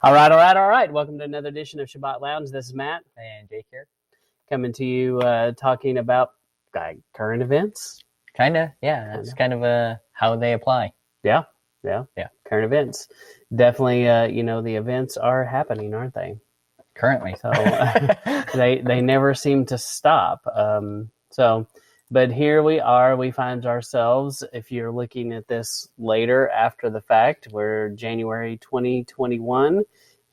All right. Welcome to another edition of Sabbath Lounge. This is Matt And Jake here. coming to you talking about current events. Kinda, yeah. That's kind of how they apply. Yeah. Current events. Definitely, the events are happening, aren't they? Currently. So they never seem to stop. But here we are. We find ourselves, if you're looking at this later after the fact, we're January 2021,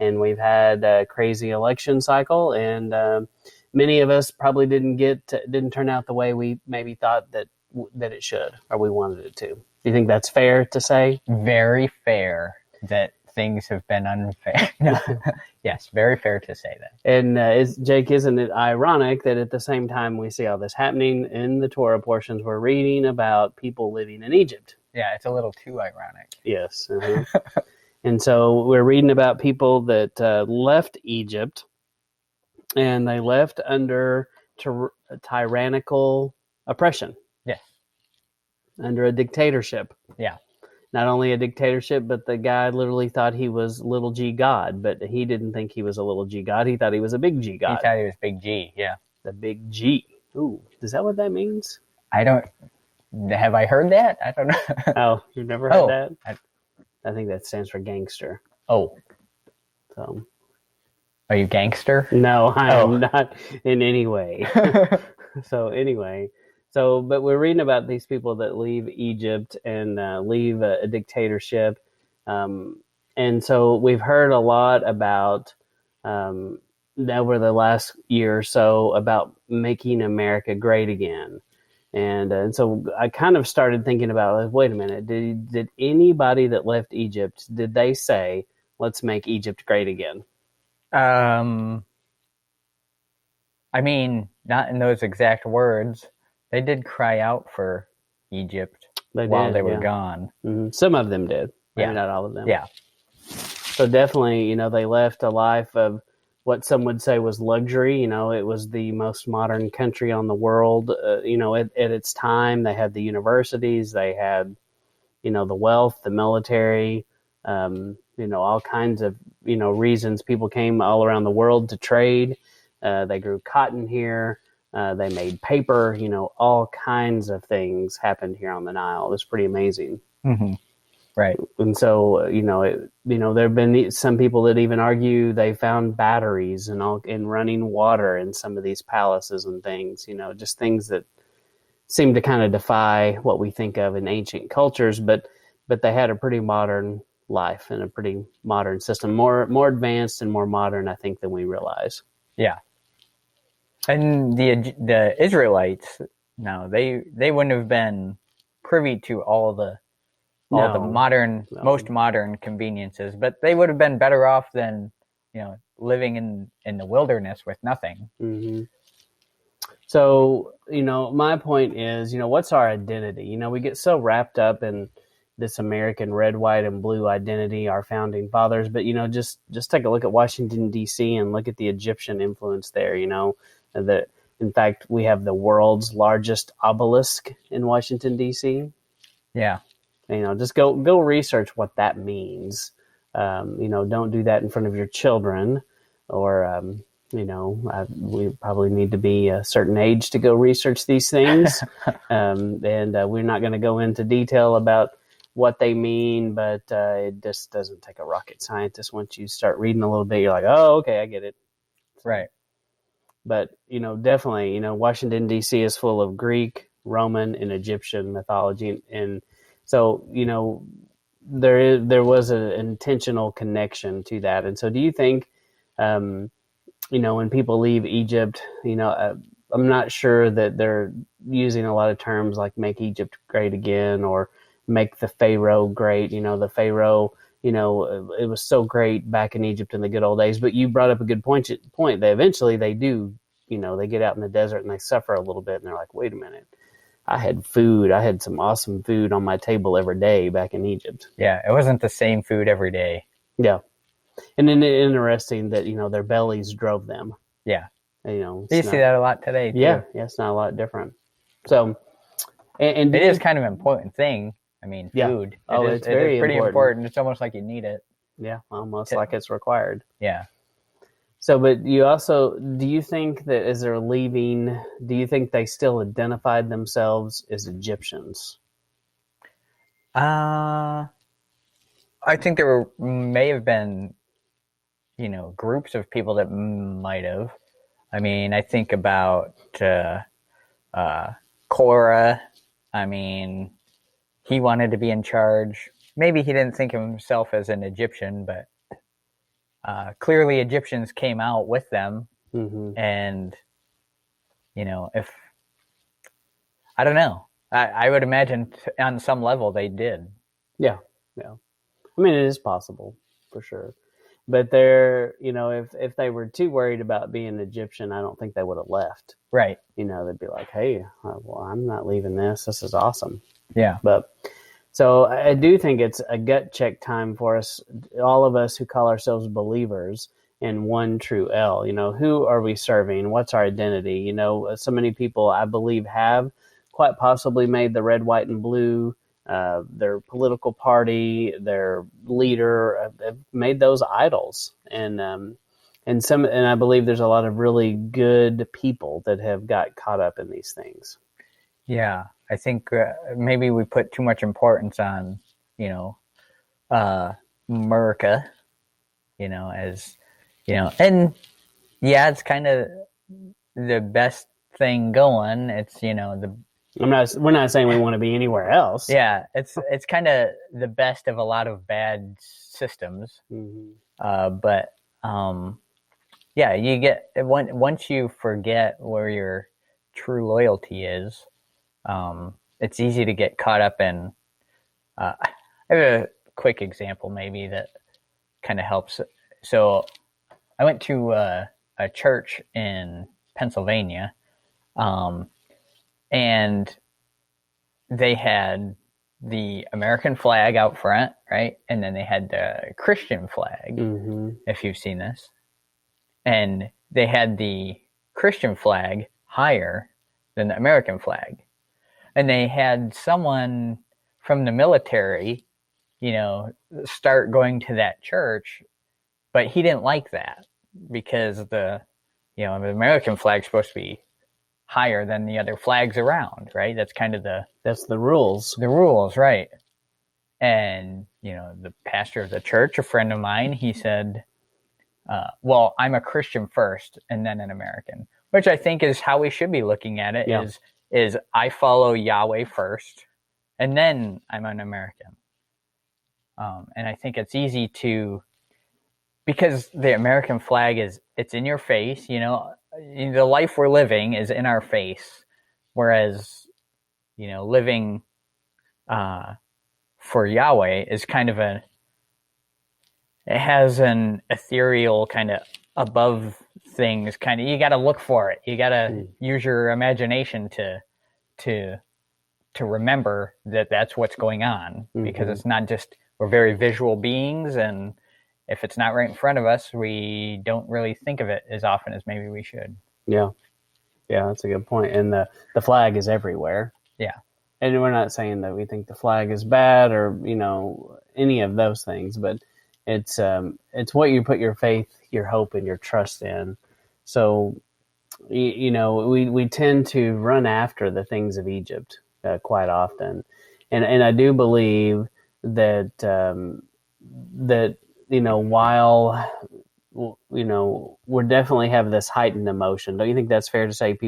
and we've had a crazy election cycle, and many of us probably didn't turn out the way we maybe thought that it should, or we wanted it to. Do you think that's fair to say? Very fair that things have been unfair. Yes, very fair to say that. And Jake, isn't it ironic that at the same time we see all this happening in the Torah portions, we're reading about people living in Egypt? Yeah, it's a little too ironic. Yes. And so we're reading about people that left Egypt, and they left under tyrannical oppression. Yes. Under a dictatorship. Yeah. Not only a dictatorship, but the guy literally thought he was little g God, but he didn't think he was a little g God. He thought he was a big G God. He thought he was big G, yeah. The big G. Ooh, is that what that means? Have I heard that? I don't know. Oh, you've never heard that? I think that stands for gangster. Oh. So. Are you gangster? No, I am not in any way. But we're reading about these people that leave Egypt and leave a dictatorship. And so we've heard a lot about, over the last year or so, about making America great again. And so I kind of started thinking about, wait a minute, did anybody that left Egypt, did they say, let's make Egypt great again? I mean, not in those exact words. They did cry out for Egypt while they were gone. Mm-hmm. Some of them did. Maybe not all of them. Yeah. So definitely, they left a life of what some would say was luxury. It was the most modern country on the world. At its time, they had the universities, they had, the wealth, the military, all kinds of, reasons people came all around the world to trade. They grew cotton here. They made paper, all kinds of things happened here on the Nile. It was pretty amazing. Mm-hmm. Right. And so, there have been some people that even argue they found batteries and running water in some of these palaces and things, just things that seem to kind of defy what we think of in ancient cultures, but they had a pretty modern life and a pretty modern system, more advanced and more modern, I think, than we realize. Yeah. And the Israelites, no, they wouldn't have been privy to all the most modern conveniences, but they would have been better off than living in the wilderness with nothing. Mm-hmm. So my point is, what's our identity? We get so wrapped up in this American red, white, and blue identity, our founding fathers, but just take a look at Washington D.C. and look at the Egyptian influence there. That in fact we have the world's largest obelisk in Washington D.C. Yeah. Just go research what that means. Don't do that in front of your children, or we probably need to be a certain age to go research these things. And we're not going to go into detail about what they mean, but it just doesn't take a rocket scientist. Once you start reading a little bit, you're like, oh, okay, I get it. Right. But, definitely, Washington, D.C. is full of Greek, Roman, and Egyptian mythology. And so, there was an intentional connection to that. And so do you think, when people leave Egypt, I'm not sure that they're using a lot of terms like make Egypt great again or make the Pharaoh great. The Pharaoh, it was so great back in Egypt in the good old days. But you brought up a good point that eventually they do, they get out in the desert and they suffer a little bit and they're like, wait a minute, I had food. I had some awesome food on my table every day back in Egypt. Yeah, it wasn't the same food every day. Yeah. And then interesting that, their bellies drove them. Yeah. You see that a lot today, too. Yeah, it's not a lot different. So, and it is kind of an important thing. I mean, food. It's very pretty important. It's almost like you need it. Yeah, almost like it's required. Yeah. So, but do you think that as they're leaving, do you think they still identified themselves as Egyptians? I think may have been, groups of people that might have. I mean, I think about Korah. I mean, he wanted to be in charge. Maybe he didn't think of himself as an Egyptian, but clearly Egyptians came out with them. Mm-hmm. And, if I don't know, I would imagine on some level they did. Yeah, yeah. I mean, it is possible for sure. But they're, if they were too worried about being Egyptian, I don't think they would have left. Right. They'd be like, hey, well, I'm not leaving this. This is awesome. Yeah. But so I do think it's a gut check time for us, all of us who call ourselves believers in one true L. Who are we serving? What's our identity? So many people, I believe, have quite possibly made the red, white, and blue their political party, their leader, have made those idols, and I believe there's a lot of really good people that have got caught up in these things. Yeah, I think maybe we put too much importance on, America, as, and yeah, it's kind of the best thing going. It's, we're not saying we want to be anywhere else. Yeah, it's kind of the best of a lot of bad systems. Mm-hmm. But yeah, you get once you forget where your true loyalty is, it's easy to get caught up in. I have a quick example maybe that kind of helps. So I went to a church in Pennsylvania, and they had the American flag out front, right? And then they had the Christian flag, mm-hmm. if you've seen this. And they had the Christian flag higher than the American flag. And they had someone from the military, start going to that church, but he didn't like that because the American flag's supposed to be higher than the other flags around, right? That's kind of that's the rules. The rules, right? And the pastor of the church, a friend of mine, he said, "Well, I'm a Christian first, and then an American," which I think is how we should be looking at it. Yeah. Is I follow Yahweh first, and then I'm an American. And I think it's easy to, because the American flag it's in your face, the life we're living is in our face, whereas, living for Yahweh is kind of it has an ethereal kind of above things, kind of, you got to look for it. You got to use your imagination to remember that that's what's going on, because it's not just, we're very visual beings, and if it's not right in front of us, we don't really think of it as often as maybe we should. Yeah. Yeah, that's a good point. And the flag is everywhere. Yeah. And we're not saying that we think the flag is bad or, any of those things, but it's what you put your faith, your hope, and your trust in. So, we tend to run after the things of Egypt quite often. And I do believe that, while we definitely have this heightened emotion. Don't you think that's fair to say?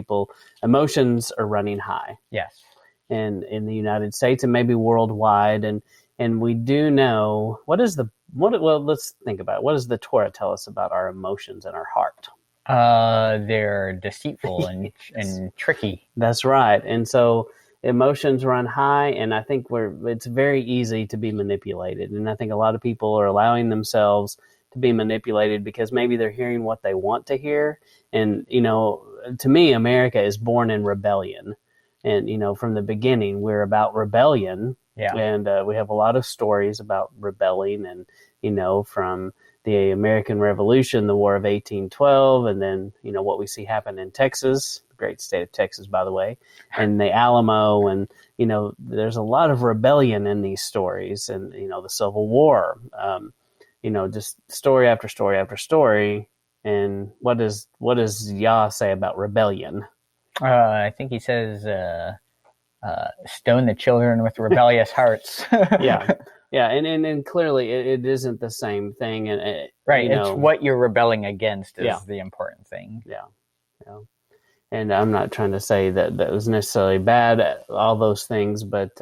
Emotions are running high. Yes. And in the United States and maybe worldwide, and we do know let's think about it. What does the Torah tell us about our emotions and our heart? They're deceitful and tricky. That's right. And so emotions run high, and I think it's very easy to be manipulated. And I think a lot of people are allowing themselves to be manipulated because maybe they're hearing what they want to hear. And, to me, America is born in rebellion. And, from the beginning, we're about rebellion. Yeah. And we have a lot of stories about rebelling and, from the American Revolution, the War of 1812, and then, what we see happen in Texas, the great state of Texas, by the way, and the Alamo. And, there's a lot of rebellion in these stories and, the Civil War. just story after story after story. And what does Yah say about rebellion? I think he says, stone the children with rebellious hearts. Yeah. Yeah, and clearly it isn't the same thing, and right. It's what you're rebelling against is the important thing. Yeah. And I'm not trying to say that was necessarily bad, all those things, but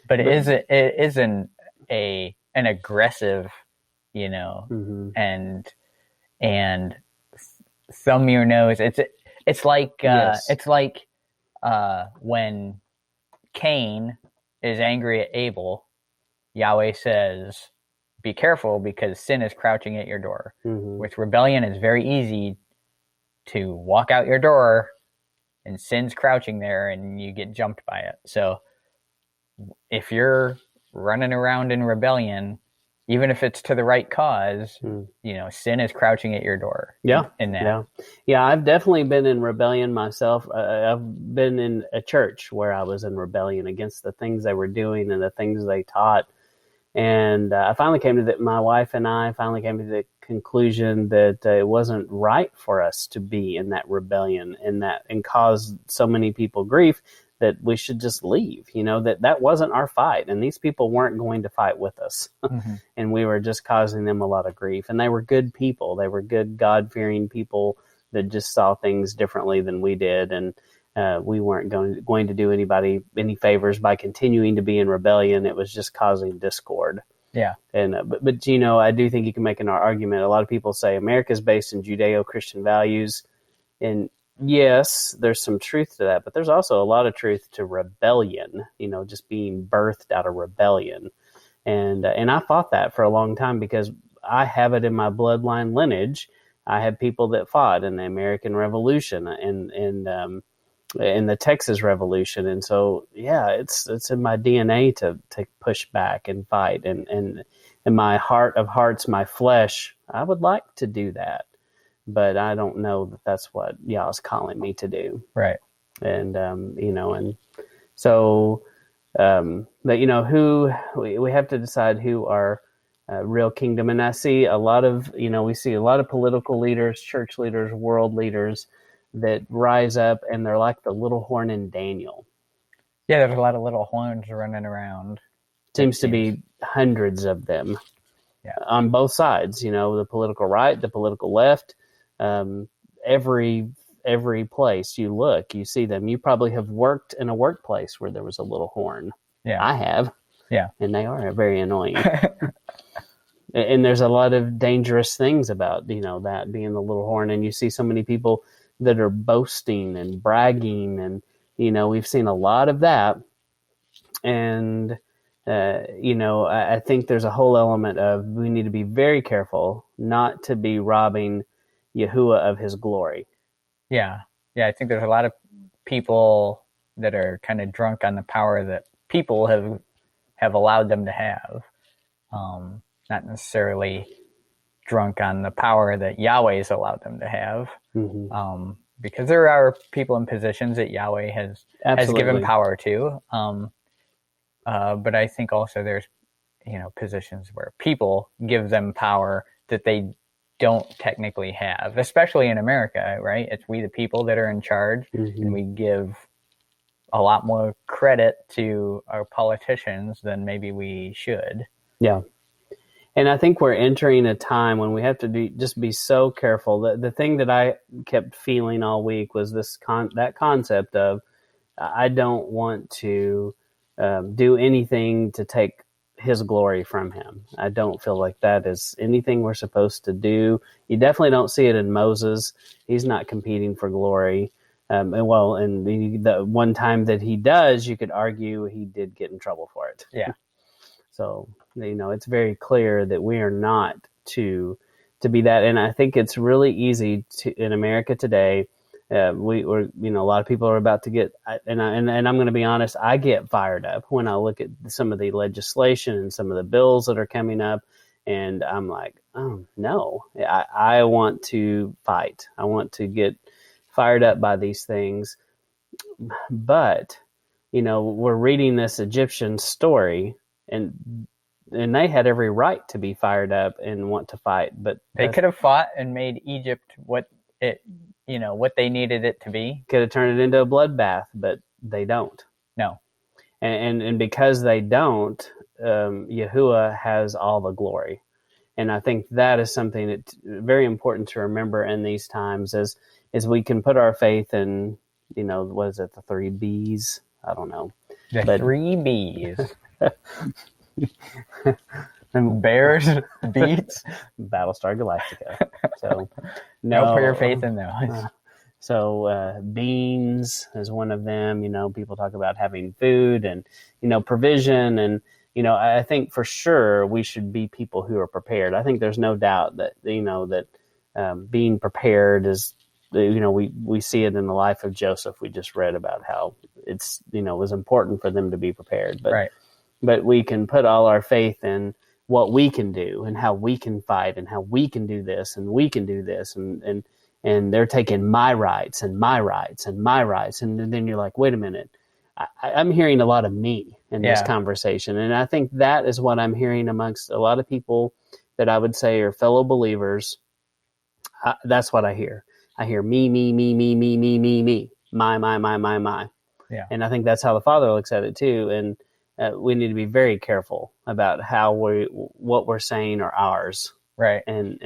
it isn't an aggressive, mm-hmm. and thumb your nose. It's like when Cain is angry at Abel, Yahweh says, be careful because sin is crouching at your door. Mm-hmm. With rebellion, it's very easy to walk out your door and sin's crouching there and you get jumped by it. So if you're running around in rebellion, even if it's to the right cause, sin is crouching at your door. Yeah. In that. Yeah. I've definitely been in rebellion myself. I've been in a church where I was in rebellion against the things they were doing and the things they taught. And I finally came to my wife and I finally came to the conclusion that it wasn't right for us to be in that rebellion and cause so many people grief, that we should just leave, that wasn't our fight. And these people weren't going to fight with us. Mm-hmm. And we were just causing them a lot of grief. And they were good people. They were good, God-fearing people that just saw things differently than we did. And we weren't going to do anybody any favors by continuing to be in rebellion. It was just causing discord. Yeah. And but I do think you can make an argument. A lot of people say America is based in Judeo-Christian values, and yes, there's some truth to that, but there's also a lot of truth to rebellion. Just being birthed out of rebellion, and I fought that for a long time because I have it in my bloodline lineage. I had people that fought in the American Revolution and in the Texas Revolution. And so, it's in my DNA to push back and fight. And in my heart of hearts, my flesh, I would like to do that. But I don't know that that's what Yah is calling me to do. Right. And, and so, who we have to decide who are real kingdom. And I see a lot of, we see a lot of political leaders, church leaders, world leaders that rise up, and they're like the little horn in Daniel. Yeah, there's a lot of little horns running around. Seems to be hundreds of them on both sides, the political right, the political left, every place you look, you see them. You probably have worked in a workplace where there was a little horn. Yeah. I have. Yeah. And they are very annoying. And there's a lot of dangerous things about, that being the little horn. And you see so many people that are boasting and bragging, and we've seen a lot of that. And I think there's a whole element of we need to be very careful not to be robbing Yahuwah of his glory. Yeah, I think there's a lot of people that are kind of drunk on the power that people have allowed them to have, not necessarily drunk on the power that Yahweh's allowed them to have. Mm-hmm. Because there are people in positions that Yahweh has given power to. But I think also there's, positions where people give them power that they don't technically have, especially in America, right? It's we the people that are in charge, mm-hmm. and we give a lot more credit to our politicians than maybe we should. Yeah. And I think we're entering a time when we have to be so careful. The thing that I kept feeling all week was that concept of I don't want to do anything to take his glory from him. I don't feel like that is anything we're supposed to do. You definitely don't see it in Moses. He's not competing for glory. And the one time that he does, you could argue he did get in trouble for it. Yeah. So, it's very clear that we are not to be that. And I think it's really easy in America today. A lot of people are about to get, and I'm going to be honest, I get fired up when I look at some of the legislation and some of the bills that are coming up. And I'm like, oh no, I want to fight. I want to get fired up by these things. But, we're reading this Egyptian story, and and they had every right to be fired up and want to fight, but they could have fought and made Egypt what they needed it to be. Could have turned it into a bloodbath, but they don't. No. And because they don't, Yahuwah has all the glory. And I think that is something that's very important to remember in these times is we can put our faith in, what is it, the 3 B's? I don't know. The 3 B's. Bears, beets, Battlestar Galactica. So don't put your faith in those. So beans is one of them. People talk about having food and provision, and I think for sure we should be people who are prepared. I think there's no doubt that that being prepared is we see it in the life of Joseph. We just read about how it's it was important for them to be prepared, but right. But we can put all our faith in what we can do and how we can fight and how we can do this and we can do this and they're taking my rights and my rights and my rights. And then you're like, wait a minute, I'm hearing a lot of me in this conversation. And I think that is what I'm hearing amongst a lot of people that I would say are fellow believers. That's what I hear. I hear me, me, me, me, me, me, me, me, my. Yeah. And I think that's how the Father looks at it too. And we need to be very careful about what we're saying are ours. Right. And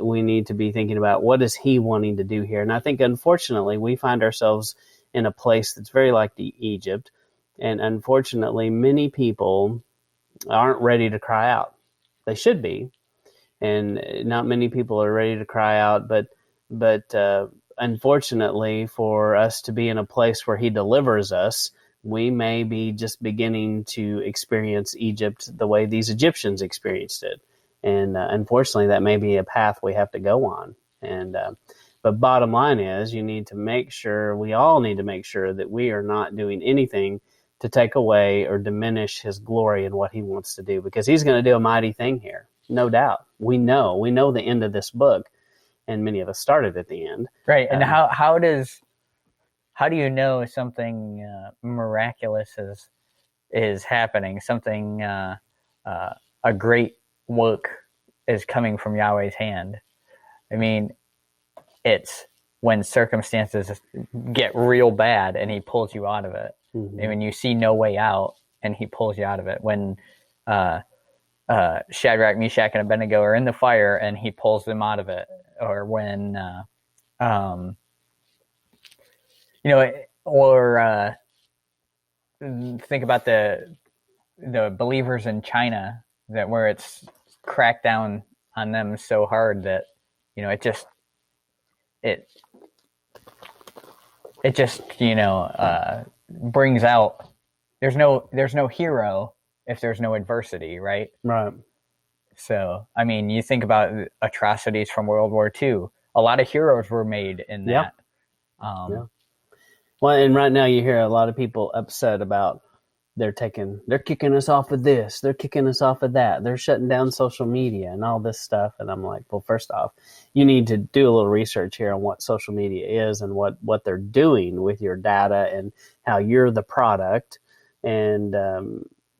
we need to be thinking about what is he wanting to do here. And I think, unfortunately, we find ourselves in a place that's very like Egypt. And unfortunately, many people aren't ready to cry out. They should be. And not many people are ready to cry out. But unfortunately, for us to be in a place where he delivers us, we may be just beginning to experience Egypt the way these Egyptians experienced it. And unfortunately, that may be a path we have to go on. And but bottom line is, we all need to make sure that we are not doing anything to take away or diminish his glory and what he wants to do, because he's going to do a mighty thing here, no doubt. We know the end of this book, and many of us started at the end. Right. And how do you know something miraculous is happening? Something a great work is coming from Yahweh's hand. I mean, it's when circumstances get real bad and he pulls you out of it. Mm-hmm. And when you see no way out and he pulls you out of it. When Shadrach, Meshach, and Abednego are in the fire and he pulls them out of it. Or when or think about the believers in China, that where it's cracked down on them so hard that it just brings out there's no hero if there's no adversity, right? Right. So I mean, you think about atrocities from World War II. A lot of heroes were made in that. Yeah. Well, and right now you hear a lot of people upset about they're kicking us off of this, they're kicking us off of that, they're shutting down social media and all this stuff. And I'm like, well, first off, you need to do a little research here on what social media is and what they're doing with your data and how you're the product. And,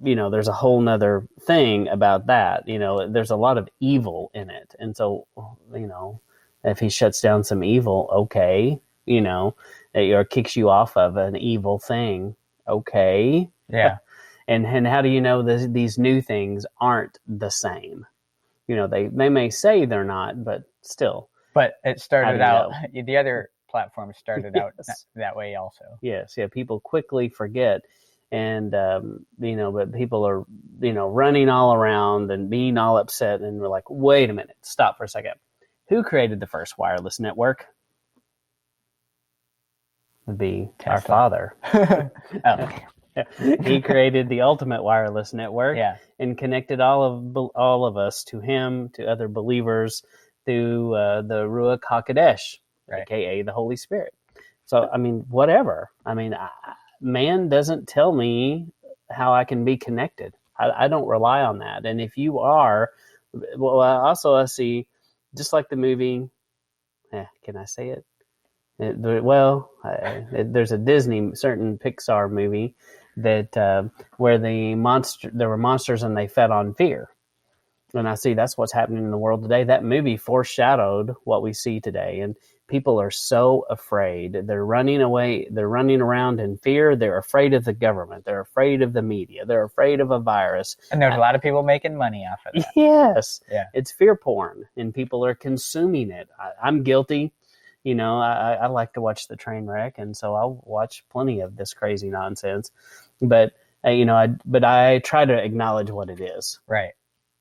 there's a whole nother thing about that. There's a lot of evil in it. And so, if he shuts down some evil, okay, or kicks you off of an evil thing, okay. Yeah. And how do you know these new things aren't the same? They may say they're not, but still. But it started out, the other platform started out that way also. Yes, yeah, people quickly forget. And, but people are, running all around and being all upset. And we're like, wait a minute, stop for a second. Who created the first wireless network? Would be Tesla. Our Father. He created the ultimate wireless network and connected all of us to him, to other believers through the Ruach HaKodesh, aka the Holy Spirit. So, I mean, whatever. I mean, man doesn't tell me how I can be connected. I don't rely on that. And if you are, well, also I see, just like the movie, can I say it? There's a certain Pixar movie that where there were monsters and they fed on fear. And I see that's what's happening in the world today. That movie foreshadowed what we see today. And people are so afraid. They're running away. They're running around in fear. They're afraid of the government. They're afraid of the media. They're afraid of a virus. And there's a lot of people making money off of that. Yes. Yeah. It's fear porn, and people are consuming it. I'm guilty. I like to watch the train wreck, and so I'll watch plenty of this crazy nonsense. But, I try to acknowledge what it is. Right.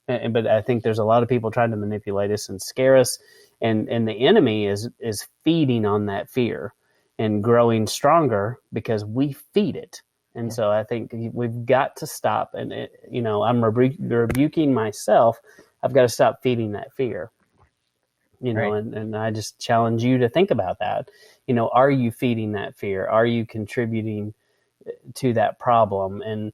But I think there's a lot of people trying to manipulate us and scare us, and the enemy is feeding on that fear and growing stronger because we feed it. And so I think we've got to stop. And I'm rebuking myself. I've got to stop feeding that fear. Right. And I just challenge you to think about that. Are you feeding that fear? Are you contributing to that problem? And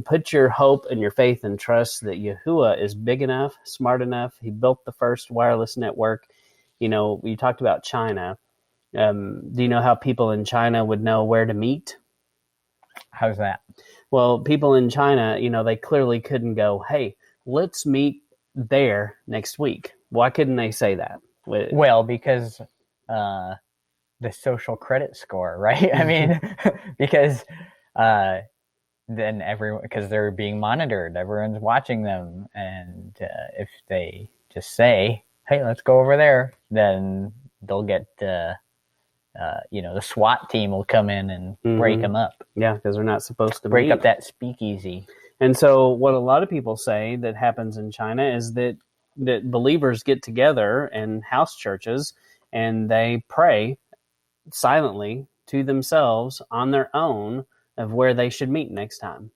put your hope and your faith and trust that Yahuwah is big enough, smart enough. He built the first wireless network. You talked about China. Do you know how people in China would know where to meet? How's that? Well, people in China, they clearly couldn't go, hey, let's meet there next week. Why couldn't they say that? Well, because the social credit score, right? I mean, because then because they're being monitored, everyone's watching them, and if they just say, "Hey, let's go over there," then they'll get the SWAT team will come in and break them up. Yeah, because they're not supposed to break up that speakeasy. And so, what a lot of people say that happens in China is that believers get together in house churches and they pray silently to themselves on their own of where they should meet next time,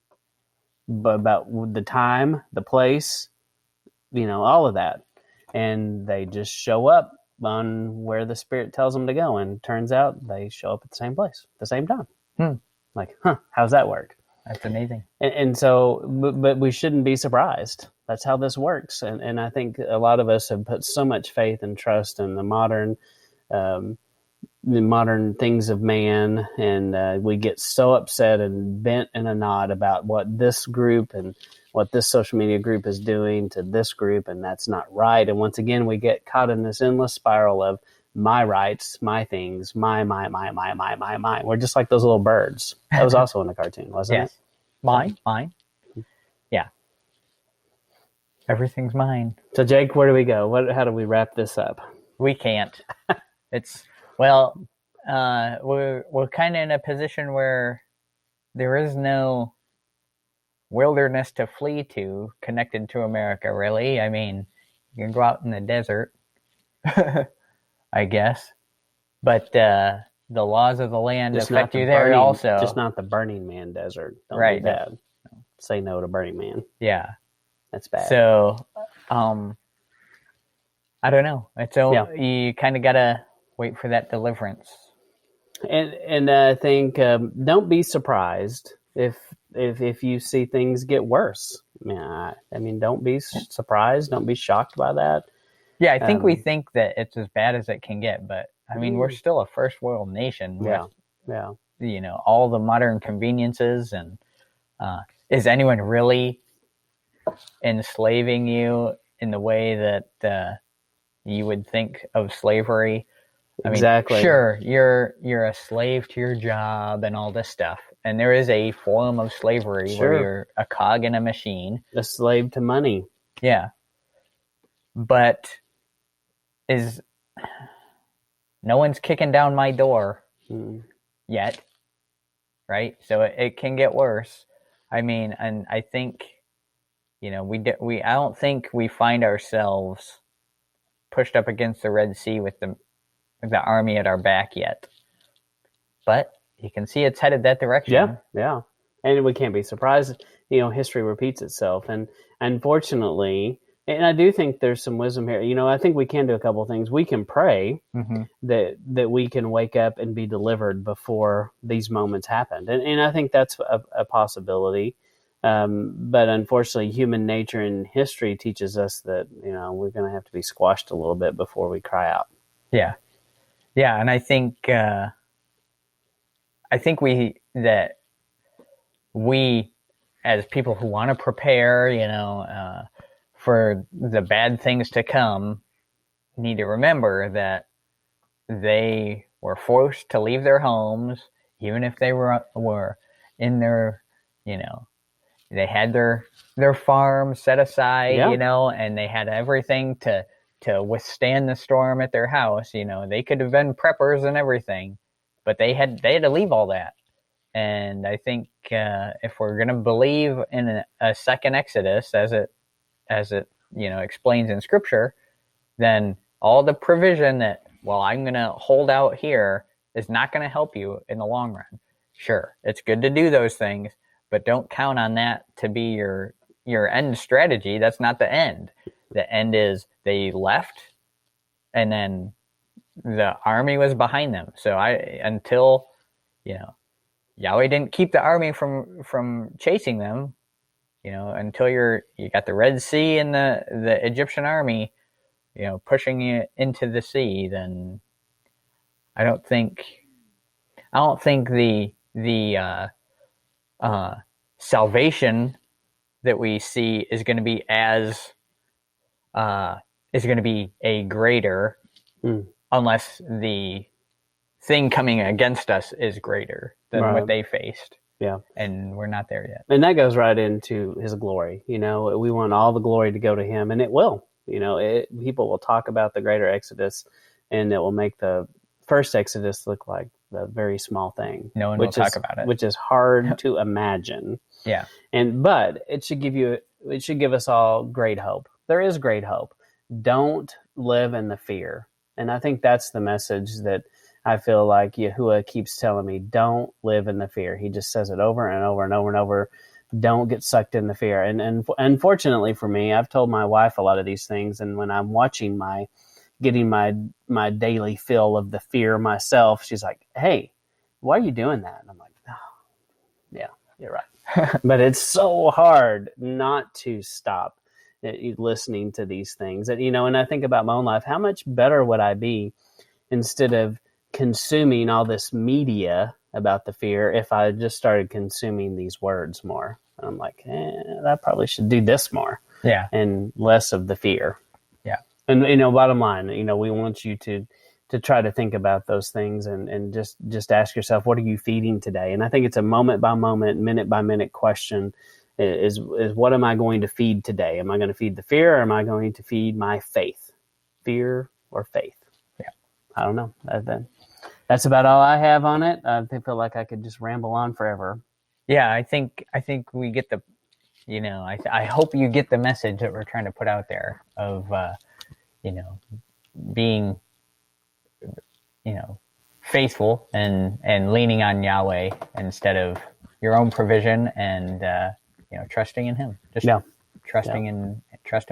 but about the time, the place, all of that. And they just show up on where the Spirit tells them to go. And turns out they show up at the same place at the same time. Like, how's that work? That's amazing. And so, but we shouldn't be surprised. That's how this works. And I think a lot of us have put so much faith and trust in the modern things of man, and we get so upset and bent in a knot about what this group and what this social media group is doing to this group, and that's not right. And once again, we get caught in this endless spiral of my rights, my things, my. We're just like those little birds. That was also in the cartoon, wasn't it? Mine. Yeah. Everything's mine. So, Jake, where do we go? How do we wrap this up? We can't. We're kind of in a position where there is no wilderness to flee to connected to America, really. I mean, you can go out in the desert, I guess. But the laws of the land affect you there also. Just not the Burning Man desert. Don't right. do that. Say no to Burning Man. Yeah. That's bad. So, I don't know. You kind of got to wait for that deliverance. And I think don't be surprised if you see things get worse. I mean, don't be surprised. Don't be shocked by that. Yeah, I think we think that it's as bad as it can get, but I mean, we're still a first world nation with, all the modern conveniences. And is anyone really enslaving you in the way that you would think of slavery? I mean, exactly. Sure, you're a slave to your job and all this stuff, and there is a form of slavery where you're a cog in a machine, a slave to money. Yeah, but no one's kicking down my door yet, right? So it can get worse. I mean, and I think I don't think we find ourselves pushed up against the Red Sea with the army at our back yet, but you can see it's headed that direction. Yeah, and we can't be surprised. History repeats itself, and unfortunately, and I do think there's some wisdom here. I think we can do a couple of things. We can pray that we can wake up and be delivered before these moments happen, and I think that's a possibility. But unfortunately, human nature and history teaches us that we're going to have to be squashed a little bit before we cry out. Yeah, and I think we, as people who want to prepare, for the bad things to come, need to remember that they were forced to leave their homes, even if they were in their, they had their farm set aside, and they had everything to withstand the storm at their house. They could have been preppers and everything, but they had to leave all that. And I think if we're going to believe in a second Exodus, as it explains in Scripture, then all the provision that, well, I'm going to hold out here is not going to help you in the long run. Sure, it's good to do those things, but don't count on that to be your end strategy. That's not the end. The end is they left, and then the army was behind them. So until Yahweh didn't keep the army from chasing them, until you got the Red Sea and the Egyptian army, pushing you into the sea, then I don't think the salvation that we see is going to be a greater, unless the thing coming against us is greater than what they faced. Yeah. And we're not there yet. And that goes right into his glory. We want all the glory to go to him, and it will. People will talk about the greater Exodus, and it will make the first Exodus look like the very small thing. No one will talk about it. Which is hard to imagine. Yeah. But it should give us all great hope. There is great hope. Don't live in the fear. And I think that's the message that I feel like Yahuwah keeps telling me. Don't live in the fear. He just says it over and over and over and over. Don't get sucked in the fear. And unfortunately for me, I've told my wife a lot of these things, and when I'm watching getting my daily fill of the fear myself, she's like, "Hey, why are you doing that?" And I'm like, "Oh, yeah, you're right." But it's so hard not to stop listening to these things. And I think about my own life. How much better would I be instead of consuming all this media about the fear if I just started consuming these words more? And I'm like, I probably should do this more. Yeah. And less of the fear. Yeah. And, bottom line, we want you to try to think about those things and just ask yourself, what are you feeding today? And I think it's a moment by moment, minute by minute question is what am I going to feed today? Am I going to feed the fear, or am I going to feed my faith? Fear or faith? Yeah. I don't know. That's about all I have on it. I feel like I could just ramble on forever. Yeah, I think we get the, I hope you get the message that we're trying to put out there of, being, faithful and leaning on Yahweh instead of your own provision, and trusting in Him. Just trusting in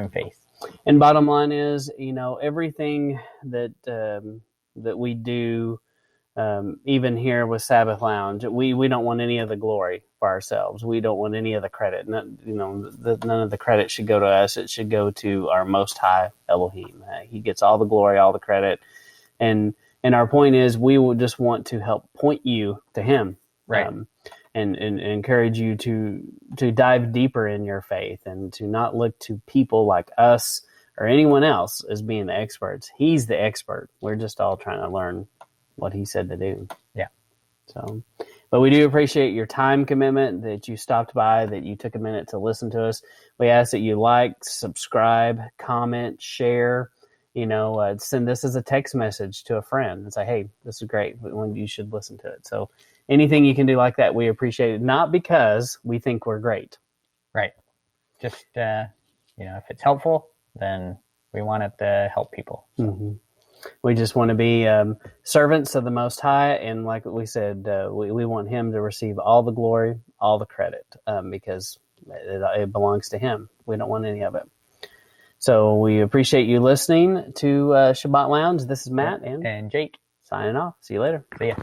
faith. And bottom line is, everything that we do. Even here with Sabbath Lounge, we don't want any of the glory for ourselves. We don't want any of the credit. None of the credit should go to us. It should go to our Most High Elohim. He gets all the glory, all the credit. And our point is, we will just want to help point you to Him, right? And encourage you to dive deeper in your faith and to not look to people like us or anyone else as being the experts. He's the expert. We're just all trying to learn what He said to do. Yeah. So, but we do appreciate your time commitment, that you stopped by, that you took a minute to listen to us. We ask that you like, subscribe, comment, share, send this as a text message to a friend and say, hey, this is great. You should listen to it. So anything you can do like that, we appreciate it. Not because we think we're great. Right. Just, if it's helpful, then we want it to help people. So. Mm-hmm. We just want to be servants of the Most High, and like we said, we want Him to receive all the glory, all the credit, because it belongs to Him. We don't want any of it. So we appreciate you listening to Shabbat Lounge. This is Matt and Jake signing off. See you later. See ya.